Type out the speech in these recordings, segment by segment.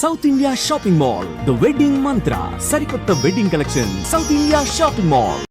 South India shopping mall, the wedding మంత్ర, సరికొత్త wedding collection, south India shopping mall.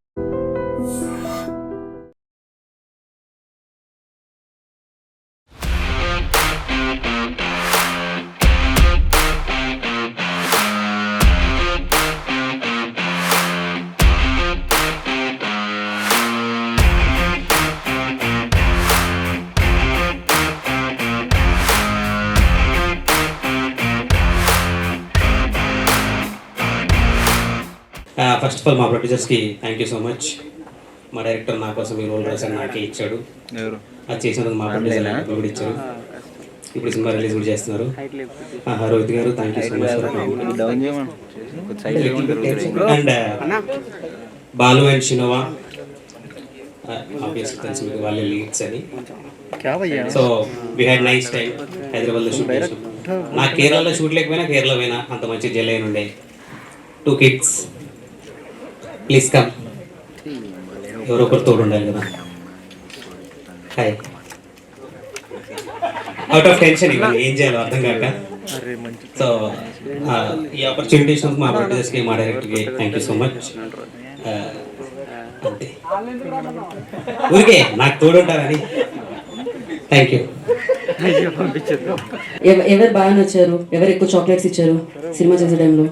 First of all మా ప్రొడ్యూసర్స్కి thank you so much. మా director నా కోసం ఈ role రాశాడు, నాకే ఇచ్చాడు. అది చేసినందుకు మా ప్రొడ్యూసర్ కూడా ఇచ్చారు. ఇప్పుడు సినిమా రిలీజ్ కూడా చేస్తున్నారు. రోహిత్ గారు thank you so much. And Balu and Shinova obviously తెలుసు మీకు, వాళ్ళే లీడ్స్ అని. So we had nice time. హైదరాబాద్లో షూట్ చేసాం. నా కేరళలో షూట్ లేకపోయినా కేరళ పోయినా అంత మంచి జల్ అయిన ఉండే. 2 kids, ప్లీజ్ కమ్. ఎవరో ఒకరు తోడు ఉండాలి కదా. హాయ్. అవుట్ ఆఫ్ టెన్షన్ ఇవ్వండి, ఏం చేయాలో అర్థం కాక. సో ఈ ఆపర్చునిటీ ఇచ్చినందుకు మా ప్రొడ్యూసర్స్కి, మా డైరెక్టర్కి థ్యాంక్ యూ సో మచ్. అంతే, ఊరికే నాకు తోడు ఉంటారని. Thank you. ఎవరు బాగా నచ్చారు? ఎవరు ఎక్కువ చాక్లెట్స్ ఇచ్చారు సినిమా చేసే టైంలో?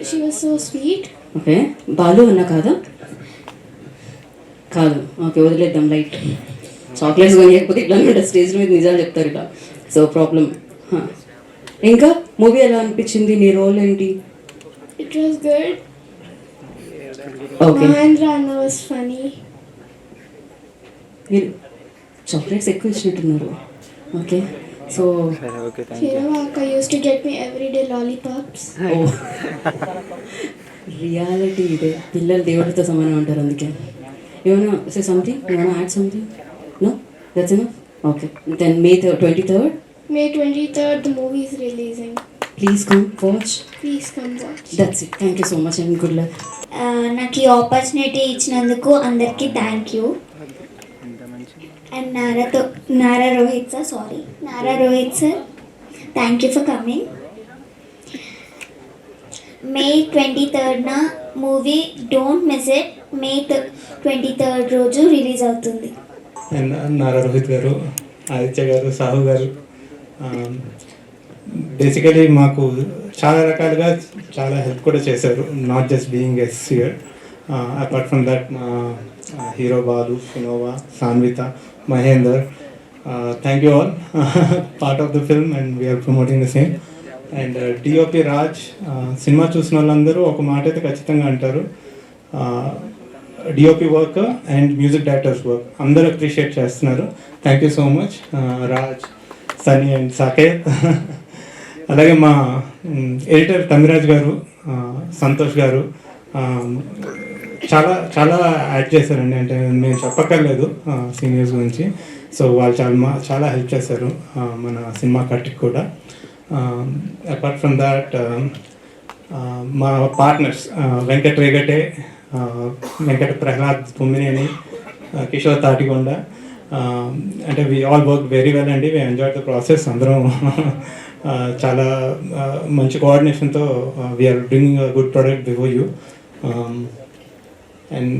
She was so sweet. Okay, Balu అన్నా కాదా? కాదు, ఓకే వదిలేద్దాం. లైట్ చాక్లెట్స్ కొనియకపోతే ఇట్లా ఉంటారు, స్టేజ్ మీద నిజాలు చెప్తారు ఇట్లా. So problem. ఇంకా మూవీ ఎలా అనిపించింది? నీ రోల్ ఏంటి? It was good. Okay, Mahendra Anna was funny. మీరు చాక్లెట్స్ ఎక్కువ ఇచ్చినట్టున్నారు. Okay, so Akka used to get me everyday lollipops. Reality ఇదే, పిల్లలు దేవుడితో సమానం అంటారు. అందుకే ఏమైనా సే సంథింగ్, ఏమైనా add something? No, that's enough. Okay, then May 23rd. May 23rd the movie is releasing. Please come watch. Please come watch. That's it. Thank you so much and good luck. నాకు ఈ opportunity ఇచ్చినందుకు అందరికీ thank you. And Nara Rohit sir thank you for coming. May 23rd movie don't miss it. May 23rd రోజు release అవుతుంది. నారా రోహిత్ గారు, ఆదిత్య గారు, సాహు గారు basically మాకు చాలా రకాలుగా చాలా హెల్ప్ కూడా చేశారు. Not just being as here. Apart from that మా hero Balu, Shinova, Sanvitha, Mahender, thank you all. Part of the film and we're promoting the same. And DOP Raj, cinema చూసిన వాళ్ళందరూ ఒక మాట అయితే ఖచ్చితంగా అంటారు, DOP work and music directors work అందరూ అప్రిషియేట్ చేస్తున్నారు. Thank you so much Raj, Sunny and Saketh. అలాగే మా ఎడిటర్ తమిరాజ్ గారు, సంతోష్ గారు చాలా చాలా యాడ్ చేశారండి. అంటే నేను చెప్పక్కర్లేదు సీనియర్స్ గురించి. సో వాళ్ళు చాలా హెల్ప్ చేశారు మన సినిమా కట్కి కూడా. అపార్ట్ ఫ్రమ్ దాట్ మా పార్ట్నర్స్ వెంకట్ రేగటే, వెంకట ప్రహ్లాద్ పుమ్మినేని, కిషోర్ తాటికొండ. అంటే we all work very well అండి. We enjoy the process. అందరం చాలా మంచి కోఆర్డినేషన్తో we're bringing a good product before you. And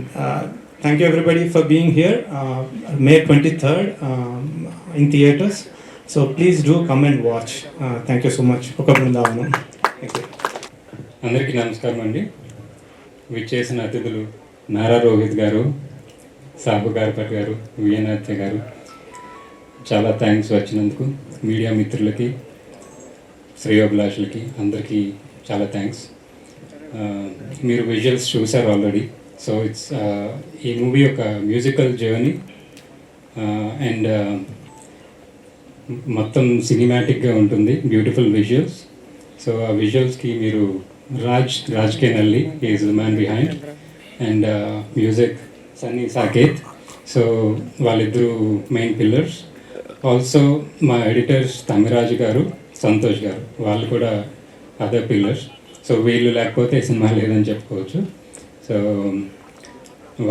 thank you everybody for being here. May 23rd in theatres. So please do come and watch. Thank you so much. ఒక బృందావనం. అందరికీ నమస్కారం అండి. విచ్చేసిన అతిథులు నారా రోహిత్ గారు, సాబు గారపట్ గారు, విఎన్ఆర్కే గారు, చాలా థ్యాంక్స్ వచ్చినందుకు. మీడియా మిత్రులకి, శ్రేయోభిలాషులకి అందరికీ చాలా థ్యాంక్స్. మీరు విజువల్స్ చూసారు ఆల్రెడీ. సో ఇట్స్ ఈ మూవీ ఒక మ్యూజికల్ జర్నీ అండ్ మొత్తం సినిమాటిక్గా ఉంటుంది, బ్యూటిఫుల్ విజువల్స్. సో ఆ విజువల్స్కి మీరు Raj K Nalli, is the man behind, and music Sunny Saketh. So వాళ్ళిద్దరూ మెయిన్ పిల్లర్స్. ఆల్సో మా ఎడిటర్స్ తమిరాజ్ గారు, సంతోష్ గారు, వాళ్ళు కూడా అదర్ పిల్లర్స్. సో వీళ్ళు లేకపోతే సినిమా లేదని చెప్పుకోవచ్చు. సో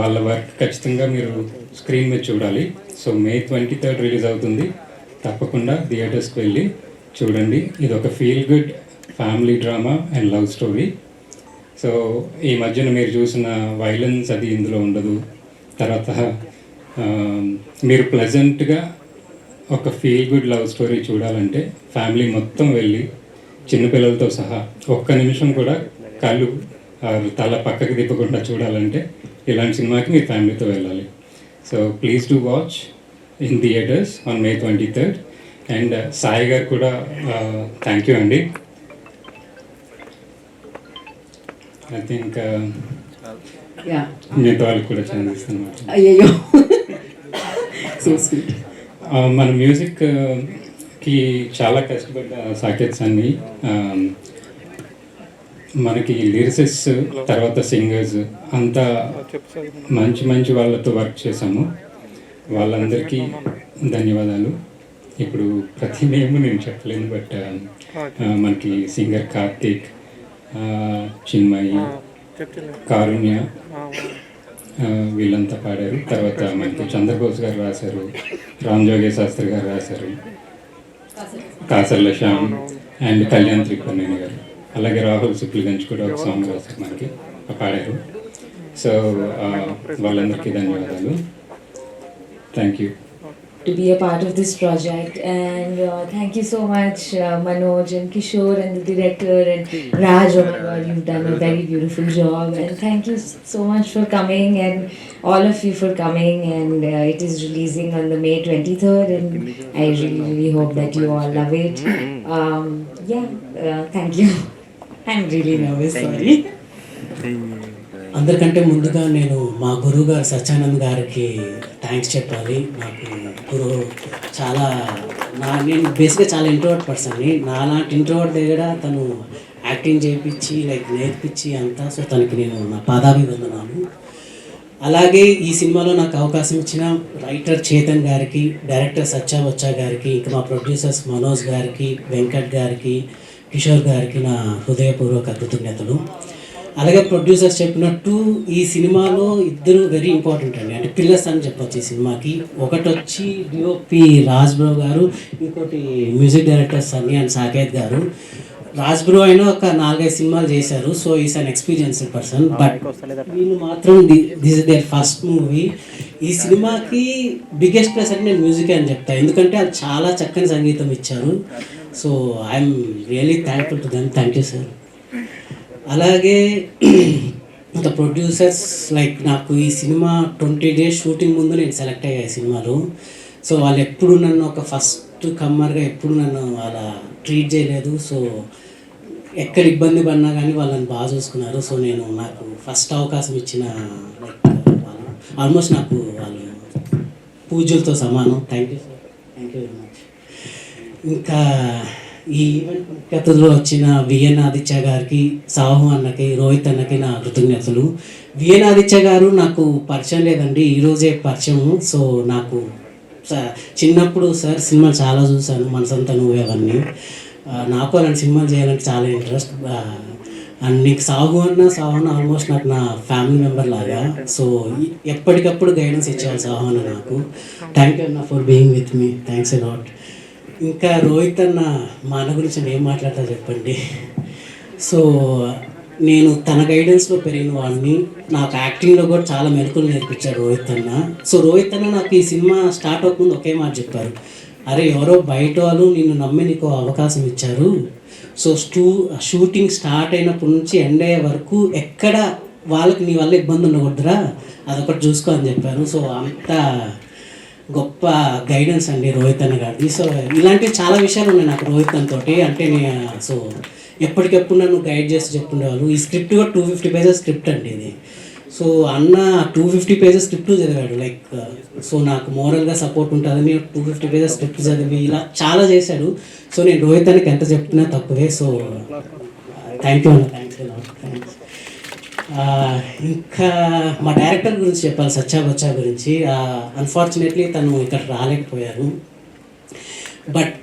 వాళ్ళ వర్క్ ఖచ్చితంగా మీరు స్క్రీన్ మీద చూడాలి. సో May 23rd రిలీజ్ అవుతుంది. తప్పకుండా థియేటర్స్కి వెళ్ళి చూడండి. ఇది ఒక feel good family drama and love story. So ఈ మధ్యన మీరు చూసిన వైలెన్స్ అది ఇందులో ఉండదు. తర్వాత మీరు ప్లెజెంట్గా ఒక ఫీల్ గుడ్ లవ్ స్టోరీ చూడాలంటే ఫ్యామిలీ మొత్తం వెళ్ళి చిన్నపిల్లలతో సహా ఒక్క నిమిషం కూడా కళ్ళు తల పక్కకి తిప్పకుండా చూడాలంటే ఇలాంటి సినిమాకి మీరు ఫ్యామిలీతో వెళ్ళాలి. So please do watch in theatres on May 23rd. And Sai గారు కూడా థ్యాంక్ యూ అండి. ఐ థింక్ మిగతా వాళ్ళకి కూడా ఛాన్స్ అనమాట. అయ్యో సో స్వీట్. మన మ్యూజిక్కి చాలా కష్టపడ్డ సాకేత్స్ అన్ని మనకి లిరిసిస్ తర్వాత సింగర్స్ అంతా మంచి మంచి వాళ్ళతో వర్క్ చేశాము. వాళ్ళందరికీ ధన్యవాదాలు. ఇప్పుడు ప్రతి నేమ్ నేను చెప్పలేను, బట్ మనకి సింగర్ కార్తీక్, చిన్మయి, కారుణ్య వీళ్ళంతా పాడారు. తర్వాత మనకి చంద్రబోస్ గారు రాశారు, రామ్ జోగే శాస్త్రి గారు రాశారు, కాసర్ల శ్యామ్ అండ్ కళ్యాణ్ త్రిపురనేని గారు, అలాగే రాహుల్ సుప్లిగంజ్ కూడా ఒక సాంగ్ రాశారు, మనకి పాడారు. సో వాళ్ళందరికీ ధన్యవాదాలు. Thank you to be a part of this project, and thank you so much Manoj and Kishore and the director and Raj. Oh my god, you've done a very beautiful job, and thank you so much for coming, and all of you for coming. And it is releasing on the May 23rd, and I really hope that you all love it. Thank you. I'm really nervous, sorry. అందరికంటే ముందుగా నేను మా గురువు గారు సత్యానంద్ గారికి thanks చెప్పాలి. నాకు గురువు చాలా నేను బేసిక్గా చాలా ఇంట్రోవర్ట్ పర్సన్ని. నాలాంటి ఇంట్రోవర్ట్ దగ్గర తను యాక్టింగ్ చేయించి నేర్పించి అంతా. సో తనకి నేను నా పాదాభివందనాలు. అలాగే ఈ సినిమాలో నాకు అవకాశం ఇచ్చిన రైటర్ చేతన్ గారికి, డైరెక్టర్ సచ్చా బొచ్చా గారికి, ఇంకా మా ప్రొడ్యూసర్స్ మనోజ్ గారికి, వెంకట్ గారికి, కిషోర్ గారికి నా హృదయపూర్వక కృతజ్ఞతలు. అలాగే ప్రొడ్యూసర్స్ చెప్పినట్టు ఈ సినిమాలో ఇద్దరు వెరీ ఇంపార్టెంట్ అండి, అంటే పిల్లర్స్ అని చెప్పొచ్చు ఈ సినిమాకి. ఒకటి వచ్చి డిఓపి రాజ్ బ్రో గారు, ఇంకోటి music director Sunny and Saketh garu. Raj bro అయినా ఒక 4-5 సినిమాలు చేశారు, so is an experienced person. But వీళ్ళు మాత్రం this is their first movie. ఈ సినిమాకి బిగ్గెస్ట్ ప్లస్ అంటే నేను మ్యూజిక్ అని చెప్తాను, ఎందుకంటే అది చాలా చక్కని సంగీతం ఇచ్చారు. So I'm really thankful to them. Thank you sir. అలాగే ఇంకా ప్రొడ్యూసర్స్ నాకు ఈ సినిమా 20 days షూటింగ్ ముందు నేను సెలెక్ట్ అయ్యా ఈ సినిమాలో. సో వాళ్ళు ఎప్పుడు నన్ను ఒక ఫస్ట్ కమ్మర్గా ఎప్పుడు నన్ను అలా ట్రీట్ చేయలేదు. సో ఎక్కడ ఇబ్బంది పడినా కానీ వాళ్ళని బాగా చూసుకున్నారు. సో నాకు ఫస్ట్ అవకాశం ఇచ్చిన వాళ్ళు ఆల్మోస్ట్ నాకు వాళ్ళు పూజలతో సమానం. Thank you sir. Thank you very much. ఇంకా ఈ ఈవెంట్ ముఖ్యతలో వచ్చిన విఎన్ ఆదిత్య గారికి, సాహు అన్నకి, రోహిత్ అన్నకి నా కృతజ్ఞతలు. విఎన్ ఆదిత్య గారు నాకు పరిచయం లేదండి, ఈరోజే పరిచయం. సో నాకు చిన్నప్పుడు సార్ సినిమాలు చాలా చూశాను, మనసంతా నువ్వే అవన్నీ. నాకు అలాంటి సినిమాలు చేయాలంటే చాలా ఇంట్రెస్ట్. అండ్ నీకు సాహు అన్న ఆల్మోస్ట్ నాకు నా ఫ్యామిలీ మెంబర్ లాగా. సో ఎప్పటికప్పుడు గైడెన్స్ ఇచ్చేవాళ్ళు సాహు అన్న నాకు. థ్యాంక్ యూ అన్న for being with me. Thanks a lot. ఇంకా రోహిత్ అన్న మా అన్న గురించి నేను ఏం మాట్లాడతా చెప్పండి. సో నేను తన గైడెన్స్లో పెరిగిన వాళ్ళని, నాకు యాక్టింగ్లో కూడా చాలా మెలకులు నేర్పించాడు రోహిత్ అన్న. సో రోహిత్ అన్న నాకు ఈ సినిమా స్టార్ట్ అవ్వకముందు ఒకే మాట చెప్పారు, అరే ఎవరో బయట వాళ్ళు నిన్ను నమ్మి నీకు అవకాశం ఇచ్చారు. సో షూటింగ్ స్టార్ట్ అయినప్పటి నుంచి ఎండ్ అయ్యే వరకు ఎక్కడ వాళ్ళకి నీ వల్ల ఇబ్బంది ఉండకూడదురా, అదొకటి చూసుకో అని చెప్పారు. సో అంత గొప్ప గైడెన్స్ అండి రోహిత్ అన్న గారిది. సో ఇలాంటివి చాలా విషయాలు ఉన్నాయి నాకు రోహిత్ అన్నతోటి. అంటే సో ఎప్పటికెప్పుడు నన్ను గైడ్ చేస్తూ చెప్పుండేవాళ్ళు. ఈ స్క్రిప్ట్ కూడా 250 pages స్క్రిప్ట్ అండి ఇది. సో అన్న 250 pages స్క్రిప్ట్ చదివాడు. సో నాకు మోరల్గా సపోర్ట్ ఉంటుందని 250 pages స్క్రిప్ట్ చదివి ఇలా చాలా చేశాడు. సో నేను రోహిత్ అన్నకి ఎంత చెప్తున్నా తక్కువే. సో థ్యాంక్ యూ అన్న. థ్యాంక్స్. ఇంకా మా డైరెక్టర్ గురించి చెప్పాలి, సచ్చా బొచ్చా గురించి. అన్ఫార్చునేట్లీ తను ఇక్కడ రాలేకపోయారు. బట్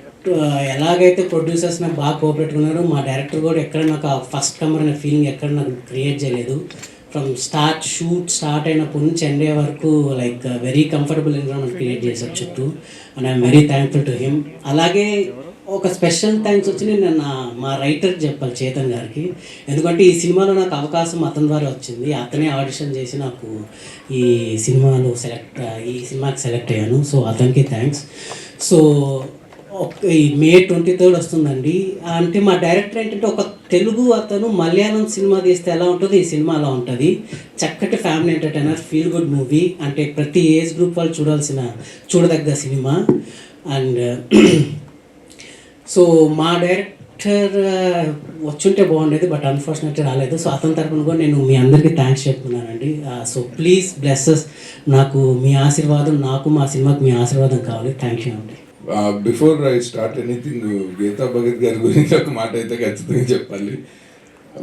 ఎలాగైతే ప్రొడ్యూసర్స్ నాకు బాగా కోఆపరేట్ ఉన్నారో, మా డైరెక్టర్ కూడా ఎక్కడ నాకు ఫస్ట్ కమర్ అనే ఫీలింగ్ ఎక్కడ నాకు క్రియేట్ చేయలేదు. ఫ్రమ్ షూట్ స్టార్ట్ అయినప్పటి నుంచి ఎండ్ అయ్యే వరకు వెరీ కంఫర్టబుల్ ఎన్విరాన్మెంట్ క్రియేట్ చేశారు చుట్టూ. And I'm very thankful to him. అలాగే ఒక స్పెషల్ థ్యాంక్స్ వచ్చి నేను మా రైటర్కి చెప్పాలి, చేతన్ గారికి. ఎందుకంటే ఈ సినిమాలో నాకు అవకాశం అతని ద్వారా వచ్చింది. అతనే ఆడిషన్ చేసి నాకు ఈ సినిమాకి సెలెక్ట్ అయ్యాను. సో అతనికి థ్యాంక్స్. సో ఈ May 23 వస్తుందండి. అంటే మా డైరెక్టర్ ఏంటంటే ఒక తెలుగు అతను మలయాళం సినిమా తీస్తే ఎలా ఉంటుంది, ఈ సినిమా అలా ఉంటుంది. చక్కటి family entertainer, feel good movie. అంటే ప్రతి ఏజ్ గ్రూప్ వాళ్ళు చూడదగ్గ సినిమా. అండ్ సో మా డైరెక్టర్ వచ్చుంటే బాగుండేది, బట్ అన్ఫార్చునేట్లీ రాలేదు. సో అతని తరపున కూడా నేను మీ అందరికీ థ్యాంక్స్ చెప్తున్నానండి. So please blesses. నాకు మీ ఆశీర్వాదం, నాకు మా సినిమాకి మీ ఆశీర్వాదం కావాలి. థ్యాంక్ యూ అండి. Before I start anything, Geetha Bhagat garu గురించి ఒక మాట అయితే ఖచ్చితంగా చెప్పాలి.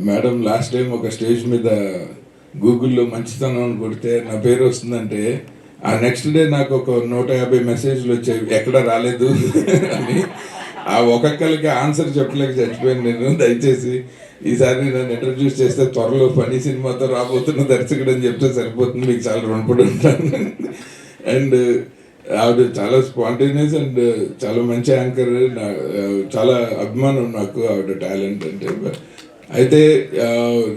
మేడం లాస్ట్ టైం ఒక స్టేజ్ మీద గూగుల్లో మంచితనం అని కొడితే నా పేరు వస్తుందంటే ఆ నెక్స్ట్ డే నాకు ఒక 150 మెసేజ్లు వచ్చాయి, ఎక్కడ రాలేదు అని. ఆ ఒక్కొక్కరికి ఆన్సర్ చెప్పలేక చచ్చిపోయాను నేను. దయచేసి ఈసారి నన్ను ఇంట్రడ్యూస్ చేస్తే త్వరలో పని సినిమాతో రాబోతున్న దర్శకుడు అని చెప్తే సరిపోతుంది, మీకు చాలా రుణపడి ఉంటాను. అండ్ ఆవిడ చాలా స్పాంటేనియస్ అండ్ చాలా మంచి యాంకర్. చాలా అభిమానం నాకు ఆవిడ టాలెంట్ అంటే. అయితే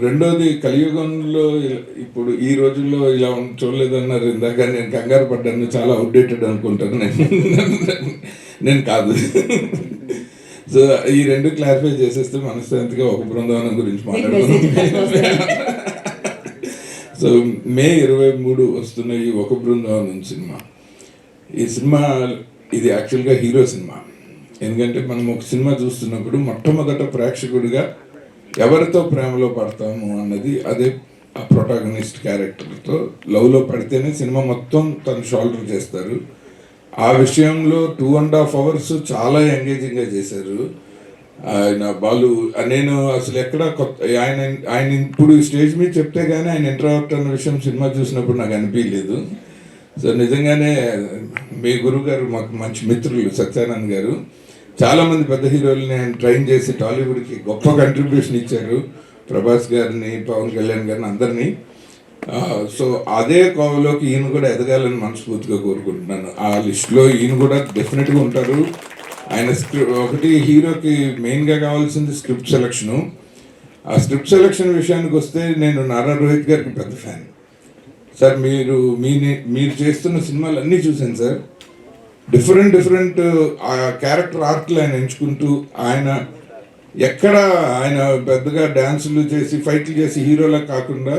రెండోది, కలియుగంలో ఇప్పుడు ఈ రోజుల్లో ఇలా చూడలేదన్నారు ఇందాక. నేను కంగారు పడ్డాను, చాలా అవుట్డేటెడ్ అనుకుంటాను నేను కాదు. సో ఈ రెండు క్లారిఫై చేసేస్తే మనశ్శాంతిగా ఒక బృందావనం గురించి మాట్లాడుతున్నాం. సో May 23 వస్తున్న ఈ ఒక బృందావనం సినిమా, ఈ సినిమా ఇది యాక్చువల్గా హీరో సినిమా. ఎందుకంటే మనం ఒక సినిమా చూస్తున్నప్పుడు మొట్టమొదట ప్రేక్షకుడిగా ఎవరితో ప్రేమలో పడతాము అన్నది, అదే ఆ ప్రొటాగనిస్ట్ క్యారెక్టర్తో లవ్లో పడితేనే సినిమా మొత్తం తను షోల్డర్ చేస్తారు. ఆ విషయంలో 2.5 hours చాలా ఎంగేజింగ్గా చేశారు ఆయన బాలు. నేను అసలు ఎక్కడ కొత్త ఆయన ఇప్పుడు స్టేజ్ మీద చెప్తే కానీ ఆయన ఇంట్రాక్ట్ అన్న విషయం సినిమా చూసినప్పుడు నాకు అనిపించలేదు. సో నిజంగానే మీ గురువు గారు మాకు మంచి మిత్రులు సత్యానంద్ గారు. చాలామంది పెద్ద హీరోలని ఆయన ట్రైన్ చేసి టాలీవుడ్కి గొప్ప కంట్రిబ్యూషన్ ఇచ్చారు. ప్రభాస్ గారిని, పవన్ కళ్యాణ్ గారిని, అందరినీ. సో అదే కోవలోకి ఈయన కూడా ఎదగాలని మనస్ఫూర్తిగా కోరుకుంటున్నాను. ఆ లిస్టులో ఈయన కూడా డెఫినెట్గా ఉంటారు. ఆయన ఒకటి హీరోకి మెయిన్గా కావాల్సింది స్క్రిప్ట్ సెలక్షను. ఆ స్క్రిప్ట్ సెలక్షన్ విషయానికి వస్తే నేను నారా రోహిత్ గారికి పెద్ద ఫ్యాన్ సార్. మీరు చేస్తున్న సినిమాలు అన్నీ చూశాను సార్. డిఫరెంట్ ఆ క్యారెక్టర్ ఆర్ట్లు ఆయన ఎంచుకుంటూ, ఆయన పెద్దగా డ్యాన్సులు చేసి ఫైట్లు చేసి హీరోలా కాకుండా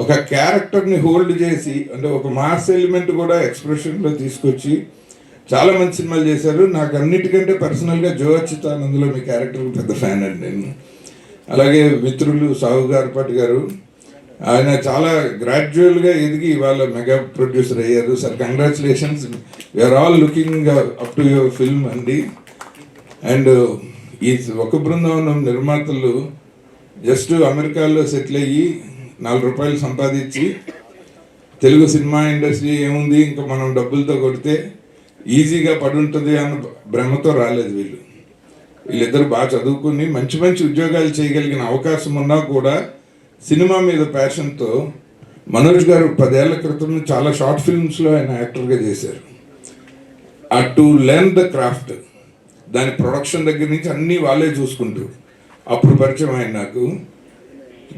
ఒక క్యారెక్టర్ని హోల్డ్ చేసి, అంటే ఒక మాస్ ఎలిమెంట్ కూడా ఎక్స్ప్రెషన్లో తీసుకొచ్చి చాలా మంచి సినిమాలు చేశారు. నాకు అన్నిటికంటే పర్సనల్గా జో అచ్యుతానంద్లో మీ క్యారెక్టర్ పెద్ద ఫ్యాన్ అండి నేను. అలాగే మిత్రులు సాహు గారిపాటి గారు, ఆయన చాలా గ్రాడ్యువల్గా ఎదిగి ఇవాళ మెగా ప్రొడ్యూసర్ అయ్యారు sir. Congratulations, we are all looking up to your film అండి. అండ్ ఈ ఒక బృందావనం నిర్మాతలు జస్ట్ అమెరికాలో సెటిల్ అయ్యి 4 రూపాయలు సంపాదించి తెలుగు సినిమా ఇండస్ట్రీ ఏముంది ఇంకా మనం డబ్బులతో కొడితే ఈజీగా పడి ఉంటుంది అన్న భ్రమతో రాలేదు వీళ్ళిద్దరు బాగా చదువుకుని మంచి మంచి ఉద్యోగాలు చేయగలిగిన అవకాశం ఉన్నా కూడా సినిమా మీద ప్యాషన్తో మనోజ్ గారు 10 ఏళ్ల క్రితం చాలా షార్ట్ ఫిల్మ్స్లో ఆయన యాక్టర్గా చేశారు. టు లెర్న్ ద క్రాఫ్ట్, దాని ప్రొడక్షన్ దగ్గర నుంచి అన్నీ వాళ్ళే చూసుకుంటూ అప్పుడు పరిచయం ఆయన నాకు.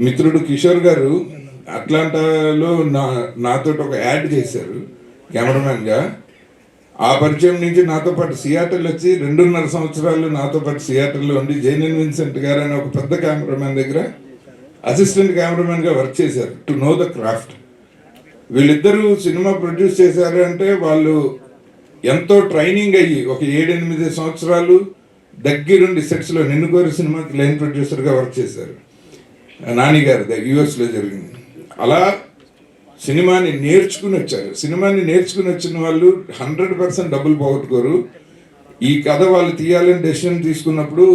మిత్రుడు కిషోర్ గారు అట్లాంటాలో నాతో ఒక యాడ్ చేశారు కెమెరామెన్గా. ఆ పరిచయం నుంచి నాతో పాటు సియాటల్ వచ్చి 2.5 సంవత్సరాలు నాతో పాటు సియాటల్లో ఉండి జైనన్ విన్సెంట్ గారు అనే ఒక పెద్ద కెమెరామెన్ దగ్గర అసిస్టెంట్ కెమెరామెన్గా వర్క్ చేశారు టు నో ద క్రాఫ్ట్. వీళ్ళిద్దరూ సినిమా ప్రొడ్యూస్ చేశారు అంటే వాళ్ళు ఎంతో ట్రైనింగ్ అయ్యి ఒక 7-8 సంవత్సరాలు దగ్గరుండి సెట్స్లో నిన్నుకోరి సినిమాకి లైన్ ప్రొడ్యూసర్గా వర్క్ చేశారు. నాని గారు యుఎస్లో జరిగింది. అలా సినిమాని నేర్చుకుని వచ్చారు. సినిమాని నేర్చుకుని వచ్చిన వాళ్ళు 100% డబ్బులు పోగొట్టుకోరు. ఈ కథ వాళ్ళు తీయాలని డెసిషన్ తీసుకున్నప్పుడు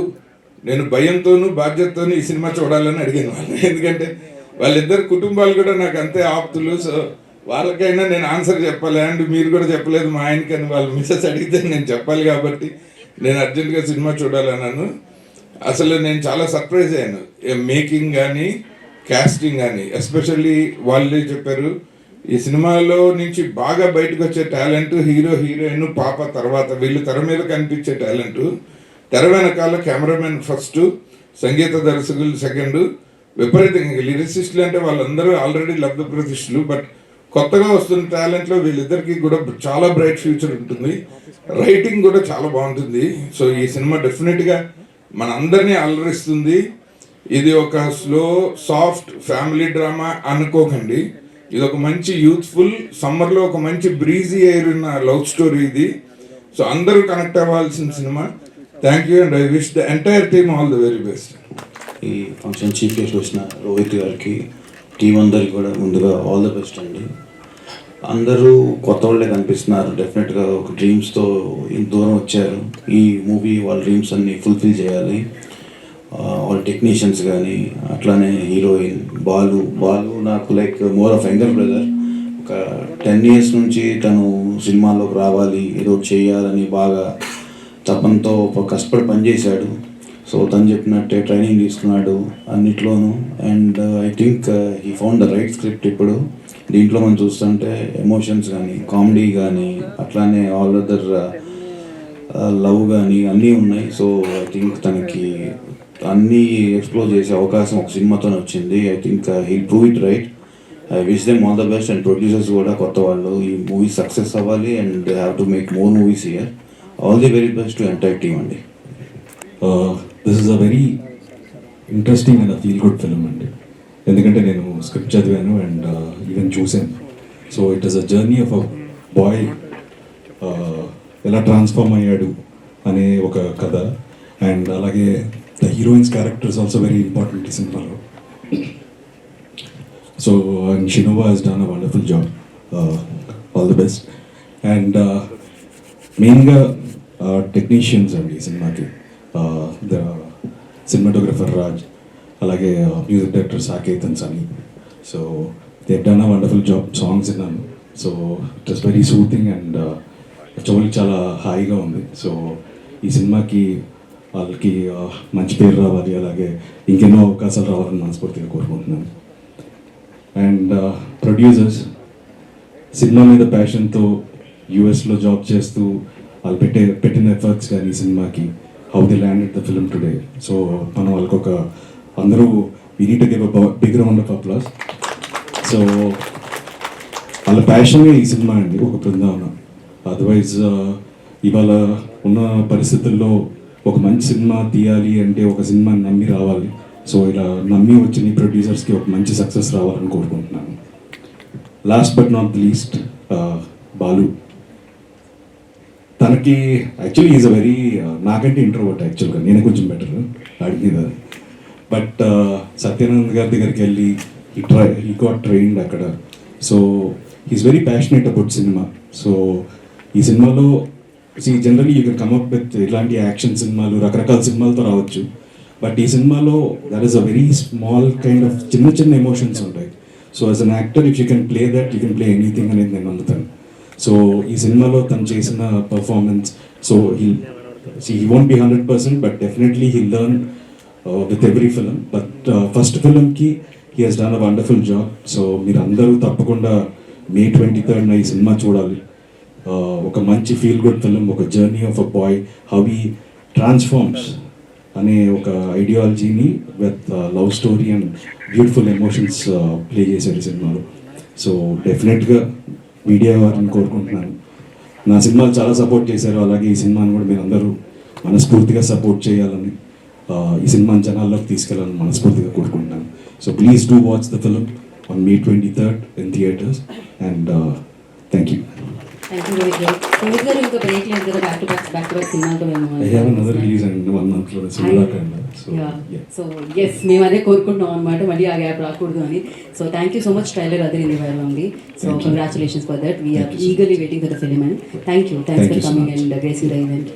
నేను భయంతోనూ బాధ్యతతోనూ ఈ సినిమా చూడాలని అడిగాను వాళ్ళు. ఎందుకంటే వాళ్ళిద్దరు కుటుంబాలు కూడా నాకు అంతే ఆప్తులు. సో వాళ్ళకైనా నేను ఆన్సర్ చెప్పాలి. అండ్ మీరు కూడా చెప్పలేదు మా ఆయనకని వాళ్ళు మిస్సెస్ అడిగితే నేను చెప్పాలి కాబట్టి నేను అర్జెంటుగా సినిమా చూడాలన్నాను. అసలు నేను చాలా సర్ప్రైజ్ అయ్యాను. మేకింగ్ కానీ క్యాస్టింగ్ కానీ ఎస్పెషల్లీ వాళ్ళే చెప్పారు ఈ సినిమాలో నుంచి బాగా బయటకు వచ్చే టాలెంట్ హీరో హీరోయిన్ పాప తర్వాత వీళ్ళు తెర మీద కనిపించే టాలెంట్ తెర వెనకాల కెమెరామెన్ ఫస్ట్, సంగీత దర్శకులు సెకండ్, విపరీతంగా లిరిసిస్టులు అంటే వాళ్ళందరూ ఆల్రెడీ లబ్ధ ప్రతిష్ఠులు. బట్ కొత్తగా వస్తున్న టాలెంట్లో వీళ్ళిద్దరికీ కూడా చాలా బ్రైట్ ఫ్యూచర్ ఉంటుంది. రైటింగ్ కూడా చాలా బాగుంటుంది. సో ఈ సినిమా డెఫినెట్గా మన అందరినీ అలరిస్తుంది. ఇది ఒక స్లో సాఫ్ట్ ఫ్యామిలీ డ్రామా అనుకోకండి. ఇది ఒక మంచి యూత్ఫుల్ సమ్మర్లో ఒక మంచి బ్రీజీ ఎయిర్ ఉన్న లవ్ స్టోరీ ఇది. సో అందరూ కనెక్ట్ అవ్వాల్సిన cinema. Thank you and I wish the entire team all the very best. ఈ ఫంక్షన్ చీఫ్ గెస్ట్ వచ్చిన రోహిత్ గారికి, టీం అందరికి కూడా ముందుగా ఆల్ ది బెస్ట్ అండి. అందరూ కొత్త వాళ్ళే కనిపిస్తున్నారు. డెఫినెట్గా ఒక డ్రీమ్స్తో ఇంత దూరం వచ్చారు. ఈ మూవీ వాళ్ళ డ్రీమ్స్ అన్ని ఫుల్ఫిల్ చేయాలి. వాళ్ళ టెక్నీషియన్స్ కానీ, అట్లానే హీరోయిన్ బాలు నాకు like more of younger brother. ఒక 10 years నుంచి తను సినిమాల్లోకి రావాలి, ఏదో చేయాలని బాగా తపంతో కష్టపడి పనిచేశాడు. సో తను చెప్పినట్టే ట్రైనింగ్ తీసుకున్నాడు అన్నిట్లోనూ. And I think he found the right script. ఇప్పుడు దీంట్లో మనం చూస్తుంటే ఎమోషన్స్ కానీ, కామెడీ కానీ, అట్లానే ఆల్ అదర్ లవ్ కానీ అన్నీ ఉన్నాయి. సో ఐ థింక్ తనకి అన్నీ ఎక్స్ప్లోర్ చేసే అవకాశం ఒక సినిమాతోనే వచ్చింది. I think he prove it right. I wish them all the best. And producers కూడా కొత్త వాళ్ళు ఈ మూవీ సక్సెస్ అవ్వాలి and they have to make more movies here. All the very best to entire team అండి. This is a very interesting and feel good film అండి. ఎందుకంటే నేను script చదివాను అండ్ ఈవెన్ చూశాను. So it is a journey of a boy ఎలా transform అయ్యాడు అనే ఒక కథ. అండ్ అలాగే the heroines characters also very important ఈ సినిమాలో. So and Shinova has done a wonderful job. All the best. And మెయిన్గా టెక్నీషియన్స్ అండి ఈ సినిమాకి. ద సినిమాటోగ్రఫర్ రాజ్, అలాగే music director Saketh and Sunny. So they done a wonderful job. Songs విన్నాను. So it was very soothing and చెవులకి చాలా హాయిగా ఉంది. సో ఈ సినిమాకి వాళ్ళకి మంచి పేరు రావాలి, అలాగే ఇంకెన్నో అవకాశాలు రావాలని మనస్ఫూర్తిగా కోరుకుంటున్నాను. అండ్ ప్రొడ్యూసర్స్ సినిమా మీద ప్యాషన్తో యూఎస్లో జాబ్ చేస్తూ వాళ్ళు పెట్టిన ఎఫర్ట్స్ కానీ ఈ సినిమాకి, how they landed the film today. సో మనం వాళ్ళకి ఒక అందరూ we need to give a big round of applause. సో వాళ్ళ ప్యాషనే ఈ సినిమా అండి, ఒక బృందావనం. అదర్వైజ్ ఇవాళ ఉన్న పరిస్థితుల్లో ఒక మంచి సినిమా తీయాలి అంటే ఒక సినిమాని నమ్మి రావాలి. సో ఇలా నమ్మి వచ్చిన ఈ ప్రొడ్యూసర్స్కి ఒక మంచి సక్సెస్ రావాలని కోరుకుంటున్నాను. Last but not least Balu. తనకి యాక్చువల్లీ ఈజ్ అ వెరీ నాకంటే ఇంట్రోవర్ట్ యాక్చువల్గా, నేనే కొంచెం బెటర్ అడిగి మీద. బట్ సత్యానంద్ గారి దగ్గరికి వెళ్ళి హీ గాట్ ట్రైన్డ్ అక్కడ. So he's very passionate about cinema. So ఈ సినిమాలో generally you can come up with ఇలాంటి యాక్షన్ సినిమాలు రకరకాల సినిమాలతో రావచ్చు. బట్ ఈ సినిమాలో that is a very small kind of చిన్న ఎమోషన్స్ ఉంటాయి. So as an actor if you can play that you can play anything అనేది నేను నమ్ముతాను. సో ఈ సినిమాలో తను చేసిన performance, so he won't be 100%, but definitely he learn with every film. But first ఫిలింకి he has done a wonderful job. So మీరు అందరూ తప్పకుండా May 23rd ఈ సినిమా చూడాలి. ఒక మంచి ఫీల్ గుడ్ ఫిలిం, ఒక journey of a boy, how he transforms అనే ఒక ఐడియాలజీని with love story and beautiful emotions play చేశారు ఈ సినిమాలో. సో డెఫినెట్గా మీడియా వారిని కోరుకుంటున్నాను, నా సినిమాలు చాలా సపోర్ట్ చేశారు, అలాగే ఈ సినిమాని కూడా మీరు అందరూ మనస్ఫూర్తిగా సపోర్ట్ చేయాలని, ఈ సినిమాని జనాల్లోకి తీసుకెళ్ళాలని మనస్ఫూర్తిగా కోరుకుంటున్నాను. So please do watch the film on May 23rd in theatres and thank you. Thank you Rohit garu. Rohit garu inka break లేదు కదా, back to back సినిమాలతో మేము I have another release in 1 month లో cinema కన్నా. So yes మేము అదే కోరుకుంటున్నాం అన్నమాట, మళ్ళీ ఆ గ్యాప్ రాకూడదు అని. So thank you so much trailer అదే వైరల్ ఉంది. So congratulations for that. We are eagerly waiting for the film and thanks for coming and gracing the event.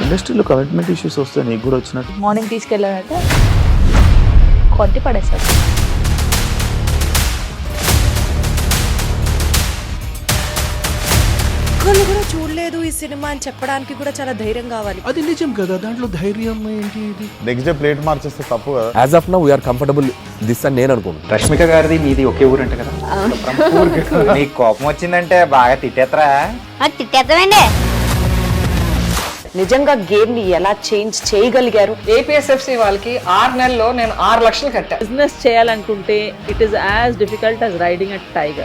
ఇండస్ట్రీలో కమిట్మెంట్ ఇష్యూస్ వస్తే నీకు కూడా వచ్చినట్టు? మార్నింగ్ తీసుకెళ్ళాడంటే కొట్టి పడేశాడు. ఒక్కళ్ళు కూడా చూడలేదు ఈ సినిమా అని చెప్పడానికి కూడా చాలా ధైర్యం కావాలి. అది నిజం కదా, దాంట్లో ధైర్యం ఏంటి? ఇది నెక్స్ట్ డే ప్లేట్ మార్చేస్తే తప్పు కదా. As of now we are comfortable this అని నేను అనుకుంటున్నాను. రష్మిక గారిది మీది ఒకే ఊరు అంట కదా. నీకు కోపం వచ్చిందంటే బాగా తిట్టేత్తరా? తిట్టేద్దామండి. నిజంగా గేమ్ ని ఎలా చేంజ్ చేయగలిగారు? ఏపీఎస్ఎఫ్సి వాళ్ళకి 6 నెలల్లో నేను 6 లక్షలు కట్టా. బిజినెస్ చేయాలనుకుంటే it is as difficult as riding a tiger.